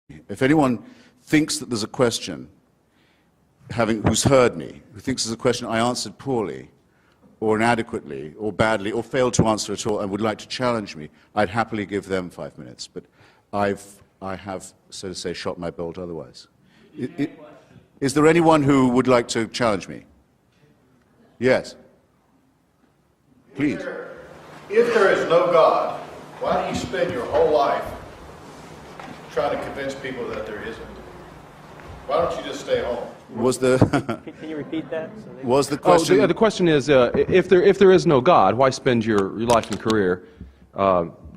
If anyone thinks that there's a question, who's heard me, who thinks there's a question I answered poorly, or inadequately, or badly, or failed to answer at all, and would like to challenge me, I'd happily give them 5 minutes. But I have, so to say, shot my bolt otherwise. Is there anyone who would like to challenge me? Yes. Please. If there is no God, why do you spend your whole life trying to convince people that there isn't? Why don't you just stay home? Can you repeat that? Was the question? The question is, if there is no God, why spend your life and career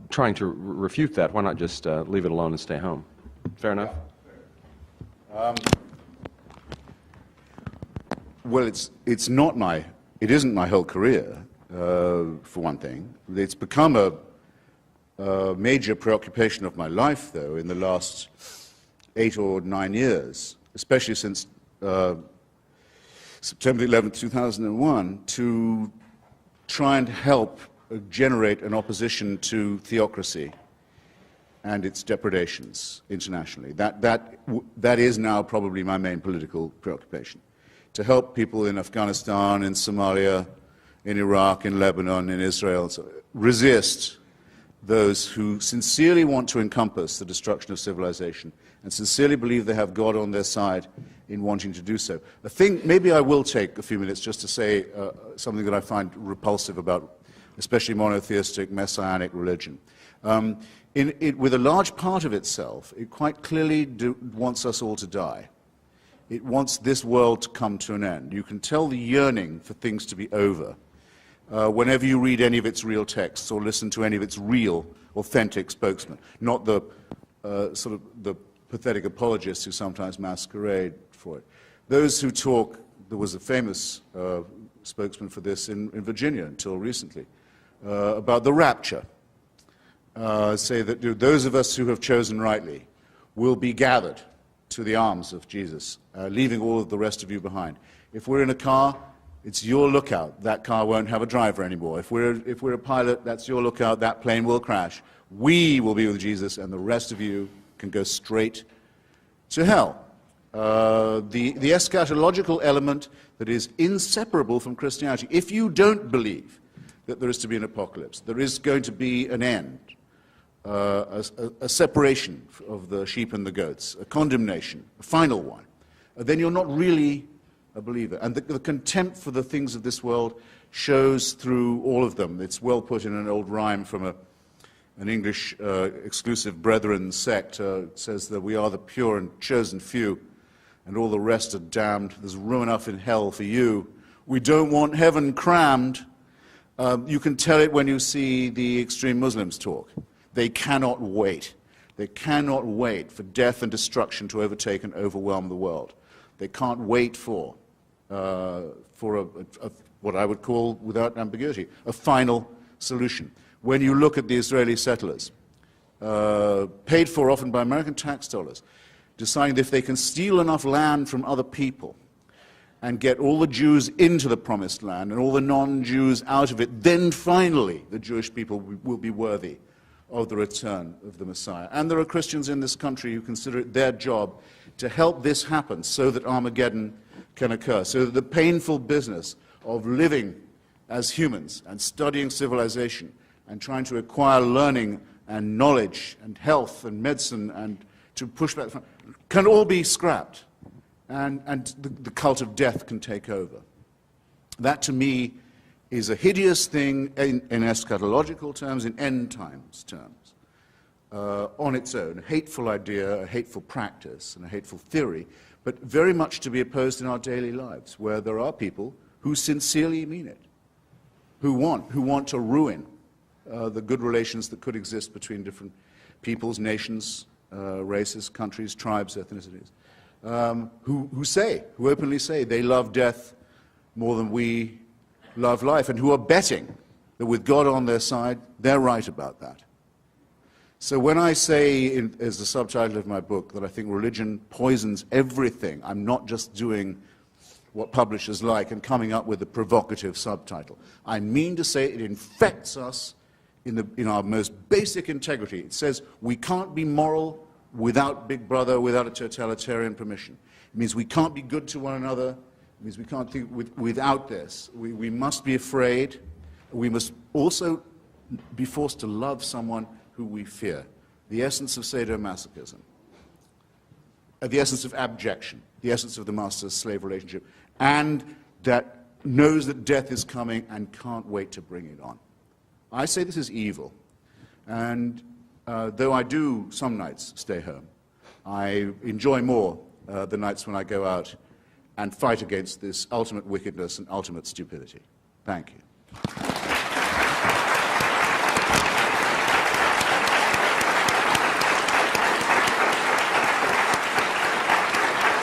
trying to refute that? Why not just leave it alone and stay home? Fair enough. Well, it isn't my whole career, for one thing. It's become a major preoccupation of my life, though, in the last 8 or 9 years, especially since September 11th, 2001, to try and help generate an opposition to theocracy and its depredations internationally. That is now probably my main political preoccupation. To help people in Afghanistan, in Somalia, in Iraq, in Lebanon, in Israel, resist those who sincerely want to encompass the destruction of civilization and sincerely believe they have God on their side in wanting to do so. Maybe I will take a few minutes just to say something that I find repulsive about especially monotheistic, messianic religion. With a large part of itself, it quite clearly wants us all to die. It wants this world to come to an end. You can tell the yearning for things to be over whenever you read any of its real texts or listen to any of its real, authentic spokesmen, not the sort of the pathetic apologists who sometimes masquerade for it. Those who talk, there was a famous spokesman for this in Virginia until recently, about the rapture. Say that those of us who have chosen rightly will be gathered to the arms of Jesus, leaving all of the rest of you behind. If we're in a car, it's your lookout. That car won't have a driver anymore. If we're a pilot, that's your lookout. That plane will crash. We will be with Jesus, and the rest of you can go straight to hell. The eschatological element that is inseparable from Christianity. If you don't believe that there is to be an apocalypse, there is going to be an end, a separation of the sheep and the goats, a condemnation, a final one, then you're not really a believer. And the contempt for the things of this world shows through all of them. It's well put in an old rhyme from an English exclusive brethren sect. It says that we are the pure and chosen few, and all the rest are damned. There's room enough in hell for you. We don't want heaven crammed. You can tell it when you see the extreme Muslims talk. They cannot wait. They cannot wait for death and destruction to overtake and overwhelm the world. They can't wait for what I would call, without ambiguity, a final solution. When you look at the Israeli settlers, paid for often by American tax dollars, deciding that if they can steal enough land from other people and get all the Jews into the promised land and all the non-Jews out of it, then finally the Jewish people will be worthy of the return of the Messiah. And there are Christians in this country who consider it their job to help this happen so that Armageddon can occur, so that the painful business of living as humans and studying civilization and trying to acquire learning and knowledge and health and medicine and to push back can all be scrapped, and the cult of death can take over. That, to me, is a hideous thing in eschatological terms, in end times terms, on its own. A hateful idea, a hateful practice, and a hateful theory, but very much to be opposed in our daily lives, where there are people who sincerely mean it, who want to ruin the good relations that could exist between different peoples, nations, races, countries, tribes, ethnicities, who openly say they love death more than we love life, and who are betting that with God on their side, they're right about that. So when I say, as the subtitle of my book, that I think religion poisons everything, I'm not just doing what publishers like and coming up with a provocative subtitle. I mean to say it infects us in our most basic integrity. It says we can't be moral without Big Brother, without a totalitarian permission. It means we can't be good to one another. It means we can't think without this. We must be afraid. We must also be forced to love someone who we fear. The essence of sadomasochism. The essence of abjection. The essence of the master-slave relationship. And that knows that death is coming and can't wait to bring it on. I say this is evil. And though I do some nights stay home, I enjoy more the nights when I go out and fight against this ultimate wickedness and ultimate stupidity. Thank you.